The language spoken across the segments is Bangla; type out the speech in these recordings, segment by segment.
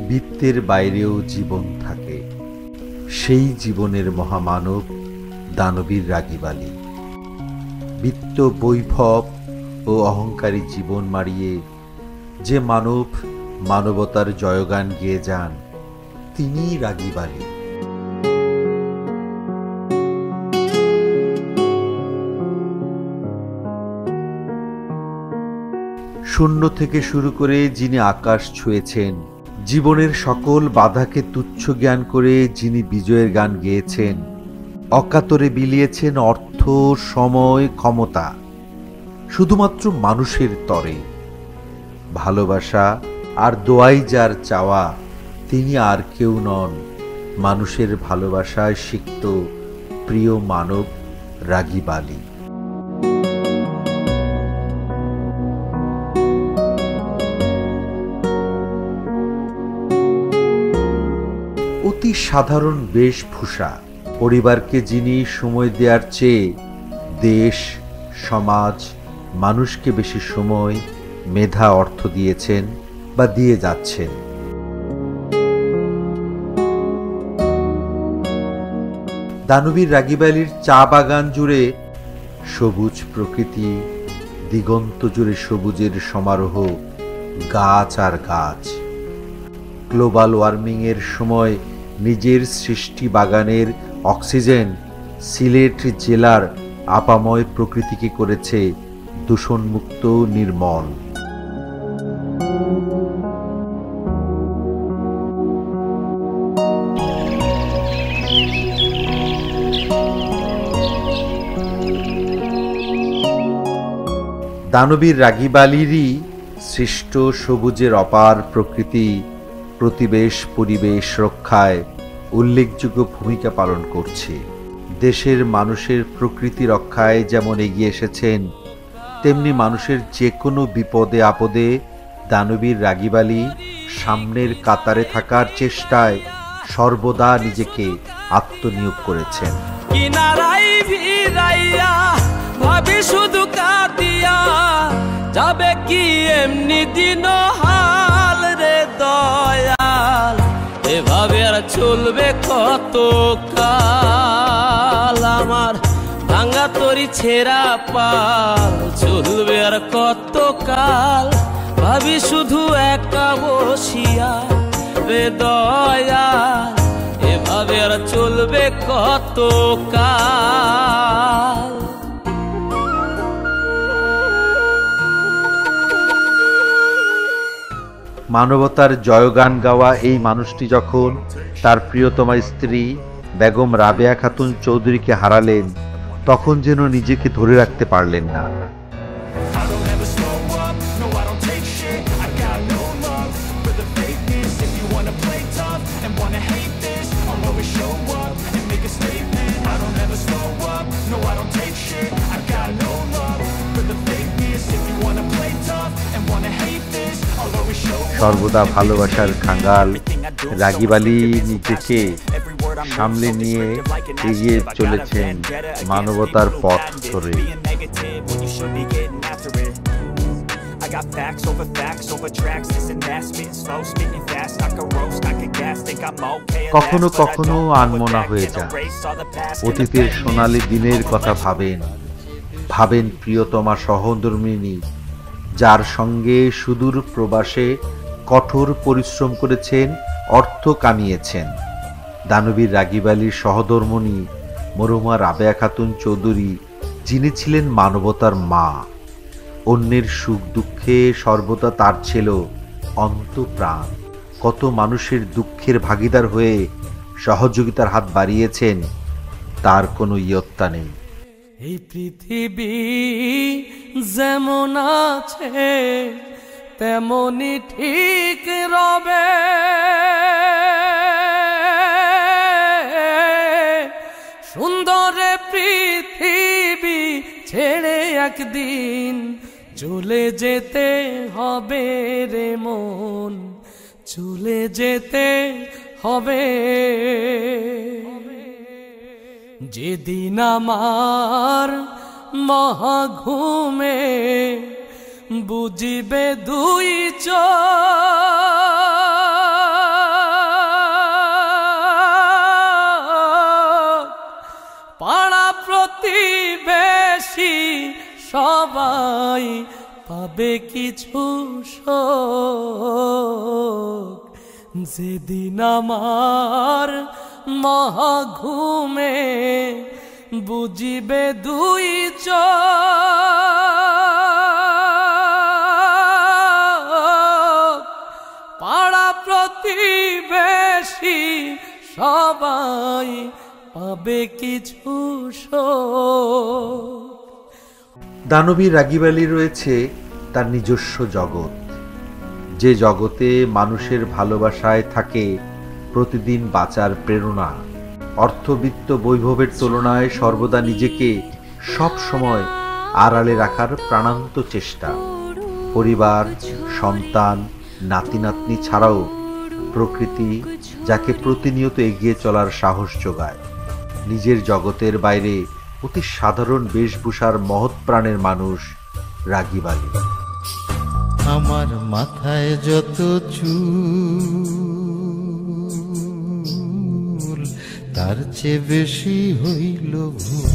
বৃত্তের বাইরেও জীবন থাকে, সেই জীবনের মহামানব দানবীর রাগীব আলী। বৃত্ত, বৈভব ও অহংকারী জীবন মাড়িয়ে যে মানব মানবতার জয়গান গেয়ে যান, তিনিই রাগীব আলী। শূন্য থেকে শুরু করে যিনি আকাশ ছুঁয়েছেন, জীবনের সকল বাধাকে তুচ্ছ জ্ঞান করে যিনি বিজয়ের গান গেয়েছেন, অকাতরে বিলিয়েছেন অর্থ, সময়, ক্ষমতা শুধুমাত্র মানুষের তরে। ভালোবাসা আর দোয়াই যার চাওয়া, তিনি আর কেউ নন মানুষের ভালোবাসায় সিক্ত প্রিয় মানব রাগীব আলী। অতি সাধারণ বেশভূষা, পরিবারকে যিনি সময় দেওয়ার চেয়ে দেশ, সমাজ, মানুষকে বেশি সময়, মেধা, অর্থ দিয়েছেন বা দিয়ে যাচ্ছেন। দানবীর রাগীব আলীর চা বাগান জুড়ে সবুজ প্রকৃতি, দিগন্ত জুড়ে সবুজের সমারোহ, গাছ আর গাছ। গ্লোবাল ওয়ার্মিং এর সময় নিজের সৃষ্টি বাগানের অক্সিজেন সিলেট জেলার আপাময় প্রকৃতিকে করেছে দূষণমুক্ত, নির্মল। দানবীর রাগীব আলীরই সৃষ্ট সবুজের অপার প্রকৃতি প্রতিবেশ পরিবেশ রক্ষায় উল্লেখযোগ্য ভূমিকা পালন করছে। দেশের মানুষের প্রকৃতি রক্ষায় যেমন এগিয়ে এসেছেন, তেমনি মানুষের যে কোনো বিপদে আপদে দানবীর রাগীব আলী সামনের কাতারে থাকার চেষ্টায় সর্বদা নিজেকে আত্মনিয়োগ করেছেন। শুধু কাঁদিয়া যাবে কি এমনি দিন হাল রে দয়াল, এভাবে আর চলবে কত কাল। আমার ভাঙা তরি ছেঁড়া পাল চলবে আর কত কাল, ভাবি শুধু একা বসিয়া রে দয়াল, এভাবে আর চলবে কত কাল। মানবতার জয়গান গাওয়া এই মানুষটি যখন তার প্রিয়তমা স্ত্রী বেগম রাবেয়া খাতুন চৌধুরীকে হারালেন, তখন যেন নিজেকে ধরে রাখতে পারলেন না। সর্বদা ভালোবাসার খাঙ্গাল রাগীব আলী নিজেকে সামলে নিয়ে এগিয়ে চলেছেন মানবতার পথ ধরে। কখনো কখনো আনমনা হয়ে যায়, অতীতের সোনালী দিনের কথা ভাবেন, ভাবেন প্রিয়তমা সহধর্মিণী যার সঙ্গে সুদূর প্রবাসে কঠোর পরিশ্রম করেছেন, অর্থ কামিয়েছেন। দানবীর রাগীব আলীর সহধর্মিণী মরহুমা রাবেয়া খাতুন চৌধুরী, যিনি ছিলেন মানবতার মা, অন্যের সুখ দুঃখে সর্বদা তার ছিল অন্তপ্রাণ। কত মানুষের দুঃখের ভাগীদার হয়ে সহযোগিতার হাত বাড়িয়েছেন, তার কোনো ইয়ত্তা নেই। এই পৃথিবী যেমন আছে তেমনি ঠিক রবে, সুন্দর পৃথিবী ছেড়ে একদিন চলে যেতে হবে রে মন, চলে যেতে হবে। যেদিন আমার মহাঘুমে বুঝিবে দুই চোখ, পাড়া প্রতিবেশী সবাই পাবে কিছু শোক। যেদিন আমার মহাঘুমে বুঝিবে দুই চোখ, পাড়া প্রতিবেশী সবাই পাবে কিছু শোক। দানবী রাগীব আলী রয়েছে তার নিজস্ব জগৎ, যে জগতে মানুষের ভালোবাসায় থাকে প্রতিদিন বাঁচার প্রেরণা। অর্থবিত্ত বৈভবের তুলনায় সর্বদা নিজেকে সব সময় আড়ালে রাখার প্রাণান্ত চেষ্টা। পরিবার, সন্তান, নাতি নাতনি ছাড়াও প্রকৃতি যাকে প্রতিনিয়ত এগিয়ে চলার সাহস যোগায়। নিজের জগতের বাইরে অতি সাধারণ বেশভূষার মহৎ প্রাণের মানুষ রাগীব আলী। আমার মাথায় যত চুল তার চেয়ে বেশি হইল ভুল,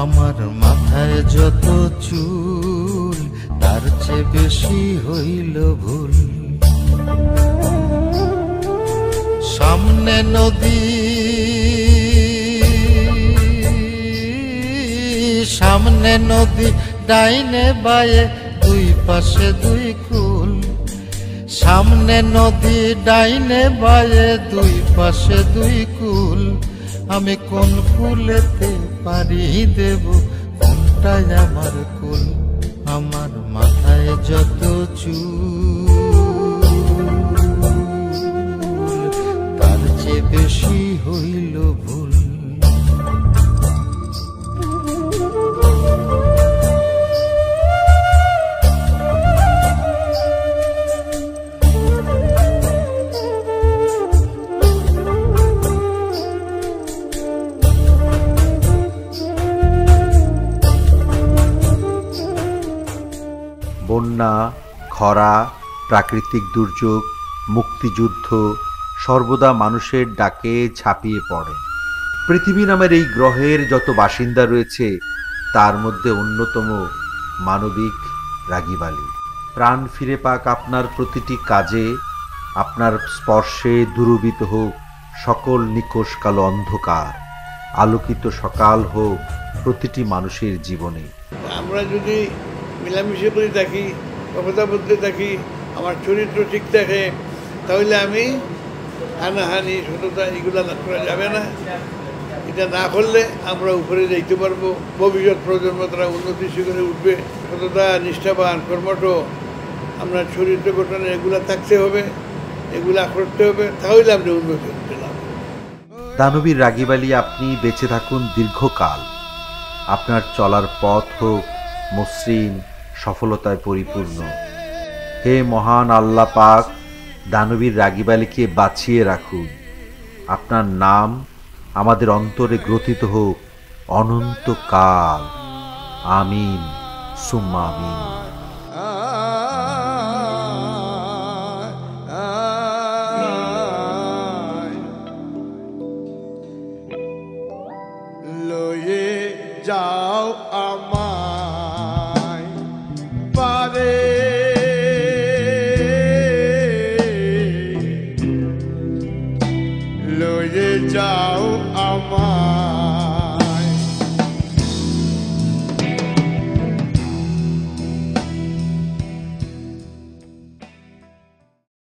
আমার মাথায় যত চুল তার চেয়ে বেশি হইল ভুল। সামনে নদী, সামনে নদী, ডাইনে বায়ে দুই পাশে দুই কুল। সামনে নদী, ডাইনে বায়ে দুই পাশে দুই কুল। আমি কোন কুলেতে পারি দেব, কোনটাই আমার কুল। আমার মাথায় যত চুল তার চেয়ে বেশি হইল ভুল। বন্যা, খরা, প্রাকৃতিক দুর্যোগ, মুক্তিযুদ্ধ সর্বদা মানুষের ডাকে ঝাঁপিয়ে পড়ে। পৃথিবী নামের এই গ্রহের যত বাসিন্দা রয়েছে তার মধ্যে অন্যতম মানবিক রাগীব আলী। প্রাণ ফিরে পাক আপনার প্রতিটি কাজে, আপনার স্পর্শে দূরীভূত হোক সকল নিকষ কালো অন্ধকার, আলোকিত সকাল হোক প্রতিটি মানুষের জীবনে। আমরা যদি মিলামিশে করে থাকি, কথা বলতে থাকি, আমার চরিত্র ঠিক থাকে, তাহলে আমি হানাহানি, সততা এগুলো করা যাবে না। এটা না করলে আমরা উপরে যাইতে পারবো, ভবিষ্যৎ প্রজন্ম তারা উন্নতি শিখরে উঠবে। সততা, নিষ্ঠাবান, কর্মঠ, আমরা চরিত্র গঠনে এগুলা থাকতে হবে, এগুলা করতে হবে, তাহলে আমরা উন্নতি করতে লাভ। দানবী রাগীব আলী, আপনি বেঁচে থাকুন দীর্ঘকাল। আপনার চলার পথ হোক মসৃণ, সফলতায় পরিপূর্ণ। হে মহান আল্লাহ পাক, দানবী রাগীব আলীকে বাঁচিয়ে রাখুন। আপনার নাম আমাদের অন্তরে গ্রথিত হোক অনন্তকাল। আমিন সুম্মা আমিন। লয়ে যাও আমার